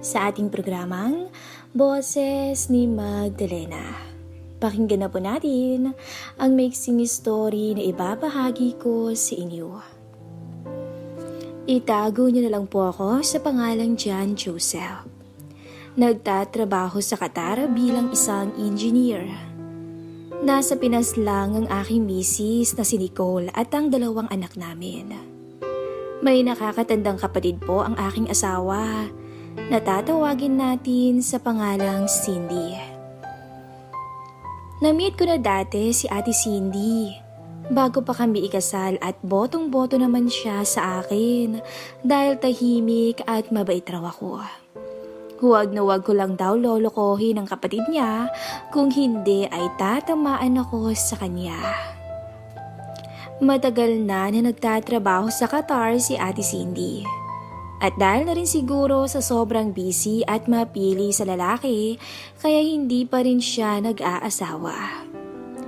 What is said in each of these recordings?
sa ating programang Boses ni Magdalena. Pakinggan na po natin ang mixing story na ibabahagi ko sa inyo. Itago niyo na lang po ako sa pangalang John Joseph. Nagtatrabaho sa Qatar bilang isang engineer. Nasa Pinas lang ang aking misis na si Nicole at ang dalawang anak namin. May nakakatandang kapatid po ang aking asawa. Natatawagin natin sa pangalang Cindy. Na-meet ko na dati si Ate Cindy. Bago pa kami ikasal at botong-boto naman siya sa akin dahil tahimik at mabait raw ako. Huwag na huwag ko lang daw lolokohin ang kapatid niya, kung hindi ay tatamaan ako sa kanya. Matagal na nagtatrabaho sa Qatar si Ate Cindy. At dahil na rin siguro sa sobrang busy at mapili sa lalaki, kaya hindi pa rin siya nag-aasawa.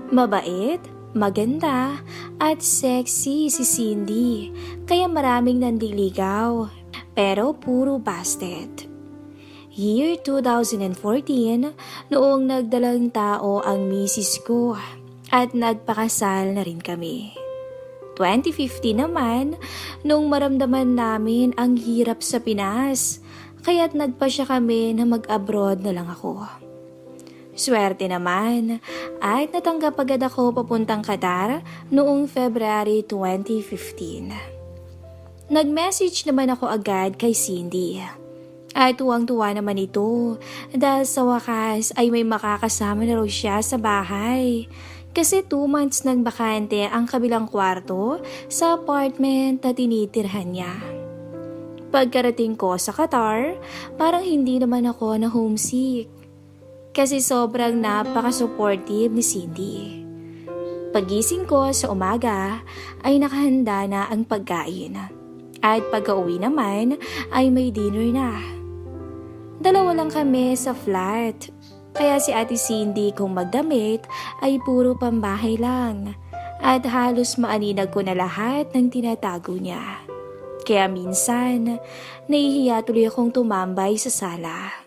Mabait, maganda, at sexy si Cindy, kaya maraming nandiligaw, pero puro busted. Year 2014, noong nagdalang tao ang misis ko at nagpakasal na rin kami. 2015 naman, nung maramdaman namin ang hirap sa Pinas, kaya't nagpasya kami na mag-abroad na lang ako. Swerte naman, at natanggap agad ako papuntang Qatar noong February 2015. Nag-message naman ako agad kay Cindy. At tuwang-tuwa naman ito dahil sa wakas ay may makakasama na raw siya sa bahay. Kasi 2 months nang bakante ang kabilang kwarto sa apartment na tinitirhan niya. Pagkarating ko sa Qatar, parang hindi naman ako na homesick. Kasi sobrang napaka-supportive ni Cindy. Pagising ko sa umaga ay nakahanda na ang pagkain. At pagka-uwi naman ay may dinner na. 2 lang kami sa flat. Kaya si Ate Cindy kung magdamit ay puro pambahay lang at halos maaninag ko na lahat ng tinatago niya. Kaya minsan, nahihiya tuloy akong tumambay sa sala.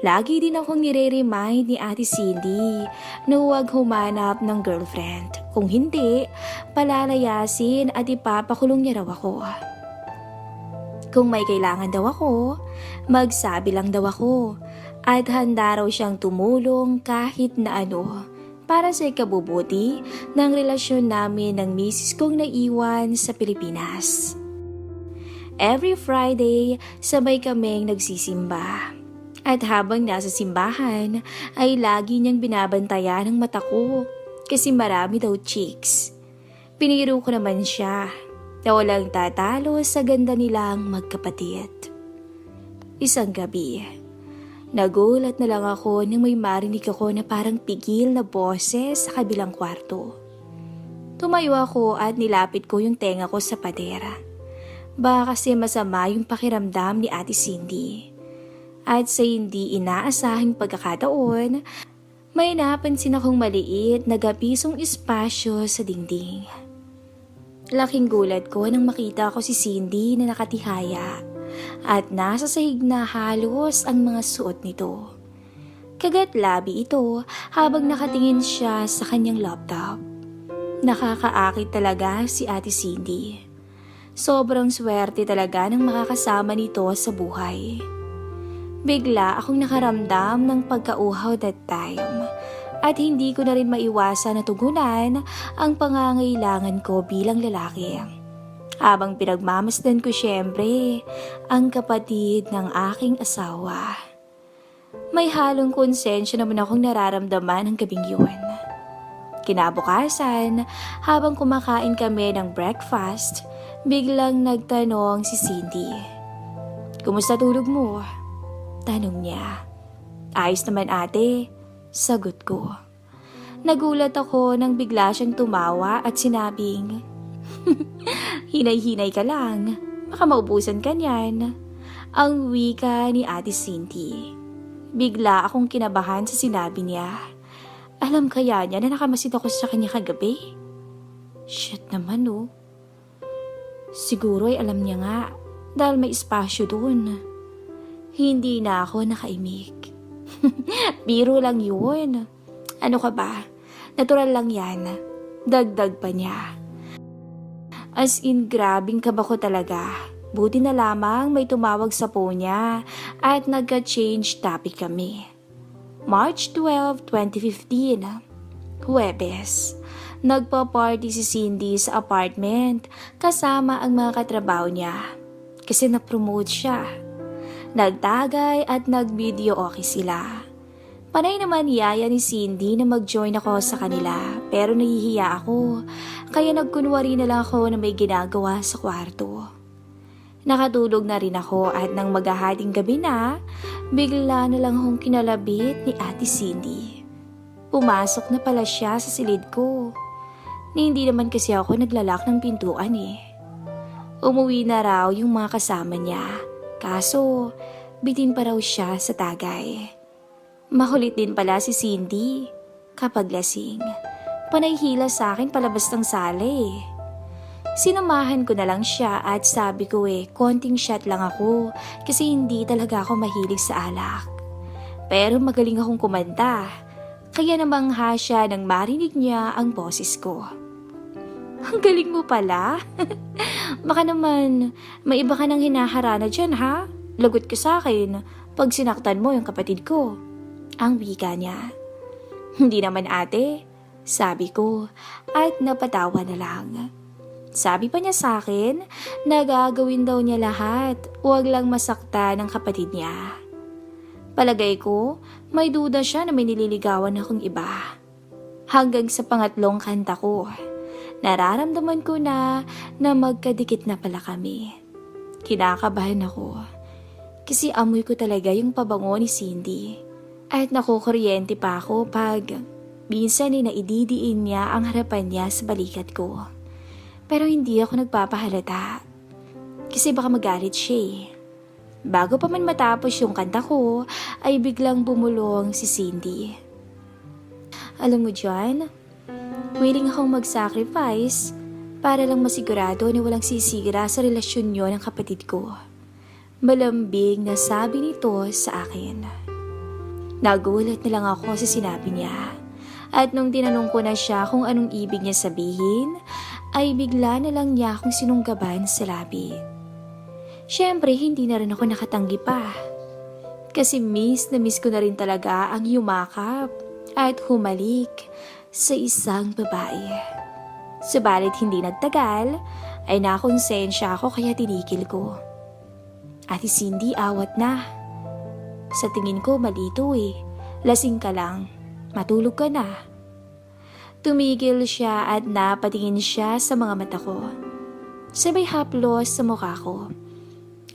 Lagi din akong nire-remind ni Ate Cindy na huwag humanap ng girlfriend. Kung hindi, palalayasin at ipapakulong niya raw ako. Kung may kailangan daw ako, magsabi lang daw ako. At handa raw siyang tumulong kahit na ano para sa ikabubuti ng relasyon namin ng misis kong naiwan sa Pilipinas. Every Friday, sabay kaming nagsisimba. At habang nasa simbahan, ay lagi niyang binabantayan ang mata ko kasi marami daw chicks. Piniro ko naman siya na walang tatalo sa ganda nilang magkapatid. Isang gabi, nagulat na lang ako nang may marinig ako na parang pigil na boses sa kabilang kwarto. Tumayo ako at nilapit ko yung tenga ko sa padera. Baka kasi masama yung pakiramdam ni Ate Cindy. At sa hindi inaasahang pagkakataon, may napansin akong maliit na gapisong espasyo sa dingding. Laking gulat ko nang makita ko si Cindy na nakatihaya. At nasa sahig na halos ang mga suot nito. Kagat-labi ito habang nakatingin siya sa kanyang laptop. Nakakaakit talaga si Ate Cindy. Sobrang swerte talaga ng makakasama nito sa buhay. Bigla akong nakaramdam ng pagkauhaw that time. At hindi ko na rin maiwasan na tugunan ang pangangailangan ko bilang lalaki. Habang pinagmamasdan ko syempre ang kapatid ng aking asawa. May halong konsensya naman akong nararamdaman ng gabing yun. Kinabukasan, habang kumakain kami ng breakfast, biglang nagtanong si Cindy. "Kumusta tulog mo?" Tanong niya. "Ayos naman ate," sagot ko. Nagulat ako nang bigla siyang tumawa at sinabing, "Hinay-hinay ka lang, baka maubusan ka niyan." Ang wika ni Ate Cindy. Bigla akong kinabahan sa sinabi niya. Alam kaya niya na nakamasid ako sa kanya kagabi? Shit naman oh. Siguro ay alam niya nga dahil may espasyo doon. Hindi na ako nakaimik. Biro lang yun. Ano ka ba? Natural lang yan. Dagdag pa niya. As in, grabing kaba ko talaga. Buti na lamang may tumawag sa phone niya at nagka-change topic kami. March 12, 2015. Huwebes. Nagpa-party si Cindy sa apartment kasama ang mga katrabaho niya. Kasi na-promote siya. Nagtagay at nag-video okay sila. Panay naman yaya ni Cindy na mag-join ako sa kanila pero nahihiya ako kaya nagkunwari na lang ako na may ginagawa sa kwarto. Nakatulog na rin ako at nang maghahading gabi na, bigla na lang akong kinalabit ni Ate Cindy. Pumasok na pala siya sa silid ko. Hindi naman kasi ako naglalak ng pintuan eh. Umuwi na raw yung mga kasama niya, kaso bitin pa raw siya sa tagay. Makulit din pala si Cindy kapag lasing. Panay hila sa akin palabas ng sala eh. Sinamahan ko na lang siya at sabi ko konting shot lang ako kasi hindi talaga ako mahilig sa alak. Pero magaling akong kumanta, kaya namangha siya nang marinig niya ang boses ko. Ang galing mo pala. Baka naman may iba ka nang hinaharana dyan ha? Lagot ka sa akin pag sinaktan mo yung kapatid ko. Ang wika niya. Hindi naman ate, sabi ko at napatawa na lang. Sabi pa niya sa akin na gagawin daw niya lahat, huwag lang masakta ng kapatid niya. Palagay ko, may duda siya na may nililigawan akong iba. Hanggang sa pangatlong kanta ko, nararamdaman ko na magkadikit na pala kami. Kinakabahan ako kasi amoy ko talaga yung pabango ni Cindy. At nakukuryente pa ako pag minsan naididiin niya ang harapan niya sa balikat ko. Pero hindi ako nagpapahalata. Kasi baka magalit siya eh. Bago pa man matapos yung kanta ko, ay biglang bumulong si Cindy. Alam mo dyan, willing akong mag-sacrifice para lang masigurado na walang sisira sa relasyon niyo ng kapatid ko. Malambing na sabi nito sa akin. Nagulat na lang ako sa sinabi niya. At nung tinanong ko na siya kung anong ibig niya sabihin, ay bigla na lang niya akong sinunggaban sa labi. Siyempre, hindi na rin ako nakatanggi pa. Kasi miss na miss ko na rin talaga ang yumakap at humalik sa isang babae. Subalit hindi nagtagal, ay nakonsensya ako kaya tinigil ko. Ate Cindy, awat na. Sa tingin ko malito eh. Lasing ka lang. Matulog ka na. Tumigil siya at napatingin siya sa mga mata ko. Sabay haplos sa mukha ko.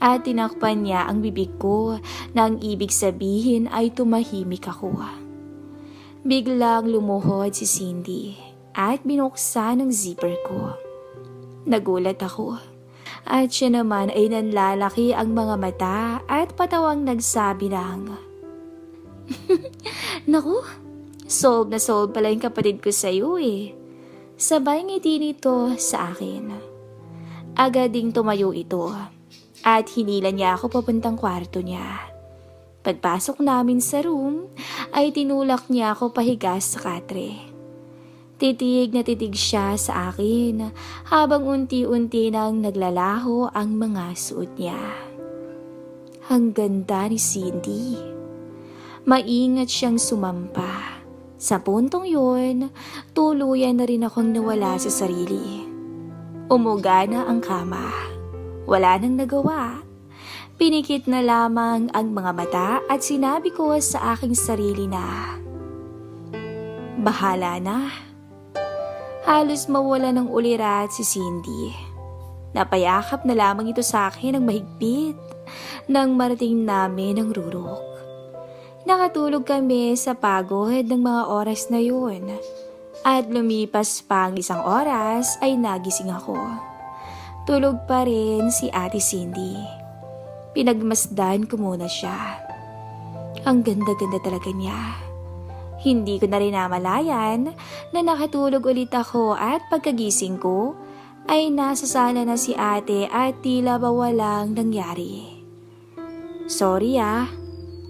At tinakpan niya ang bibig ko na ang ibig sabihin ay tumahimik ako. Biglang lumuhod si Cindy at binuksan ang zipper ko. Nagulat ako. At siya naman ay nanlalaki ang mga mata at patawang nagsabi lang. Naku, solve na solve pala yung kapatid ko sa'yo eh. Sabay ngiti nito sa akin. Agad ding tumayo ito at hinila niya ako papuntang kwarto niya. Pagpasok namin sa room ay tinulak niya ako pahiga sa katre. Titig na titig siya sa akin habang unti-unti nang naglalaho ang mga suot niya. Ang ganda ni Cindy. Maingat siyang sumampa. Sa puntong yun, tuluyan na rin akong nawala sa sarili. Umuga na ang kama. Wala nang nagawa. Pinikit na lamang ang mga mata at sinabi ko sa aking sarili na, bahala na. Halos mawala ng ulirat si Cindy. Napayakap na lamang ito sa akin ng mahigpit nang marating namin ang rurok. Nakatulog kami sa pagod ng mga oras na yun. At lumipas pa ang isang oras ay nagising ako. Tulog pa rin si Ate Cindy. Pinagmasdan ko muna siya. Ang ganda-ganda talaga niya. Hindi ko na rin namalayan na nakatulog ulit ako at pagkagising ko ay nasa sala na si ate at tila ba walang nangyari. Sorry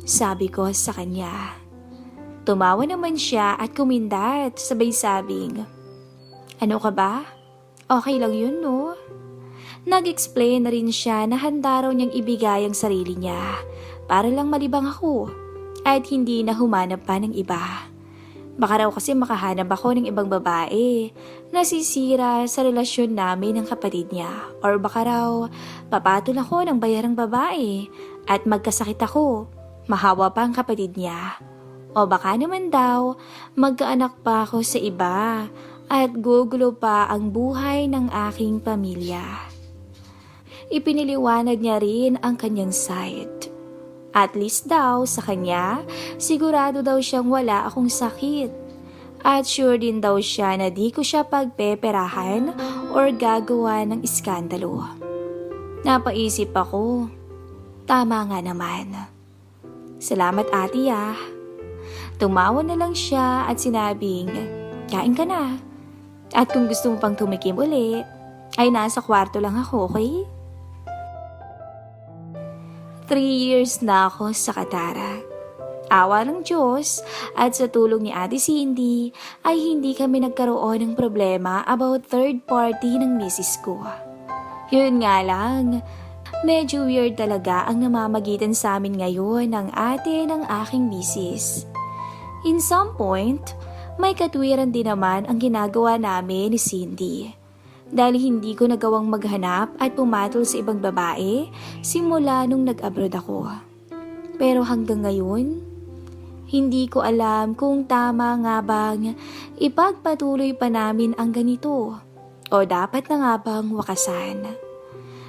sabi ko sa kanya. Tumawa naman siya at kumindat, sabay sabing, ano ka ba? Okay lang yun, no? Nag-explain na rin siya na handa raw niyang ibigay ang sarili niya para lang malibang ako at hindi na humanap pa ng iba. Baka raw kasi makahanap ako ng ibang babae na sisira sa relasyon namin ng kapatid niya, or baka raw papatol ako ng bayarang babae at magkasakit ako, mahawa pa ang kapatid niya. O baka naman daw, magkaanak pa ako sa iba at gugulo pa ang buhay ng aking pamilya. Ipiniliwanag niya rin ang kanyang side. At least daw sa kanya, sigurado daw siyang wala akong sakit. At sure din daw siya na di ko siya pagpeperahan or gagawa ng iskandalo. Napaisip ako, tama nga naman. Salamat ate Tumawa na lang siya at sinabing, kain ka na. At kung gusto mo pang tumikim uli, ay nasa kwarto lang ako, okay? 3 years na ako sa Katara. Awa ng Diyos at sa tulong ni Ate Cindy ay hindi kami nagkaroon ng problema about third party ng misis ko. Yun nga lang, medyo weird talaga ang namamagitan sa amin ngayon ng ate ng aking misis. In some point, may katwiran din naman ang ginagawa namin ni Cindy. Dahil hindi ko nagawang maghanap at pumatol sa ibang babae simula nung nag-abroad ako. Pero hanggang ngayon, hindi ko alam kung tama nga bang ipagpatuloy pa namin ang ganito o dapat na nga bang wakasan.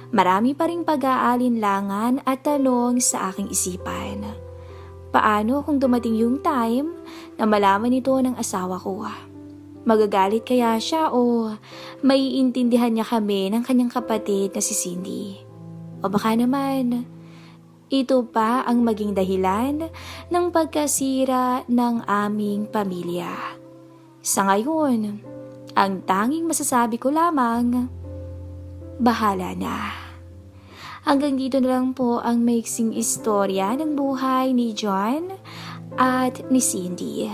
Marami pa ring pag-aalinlangan at tanong sa aking isipan. Paano kung dumating yung time na malaman ito ng asawa ko? Magagalit kaya siya o maiintindihan niya kami ng kanyang kapatid na si Cindy? O baka naman, ito pa ang maging dahilan ng pagkasira ng aming pamilya. Sa ngayon, ang tanging masasabi ko lamang, bahala na. Hanggang dito na lang po ang maiksing istorya ng buhay ni John at ni Cindy.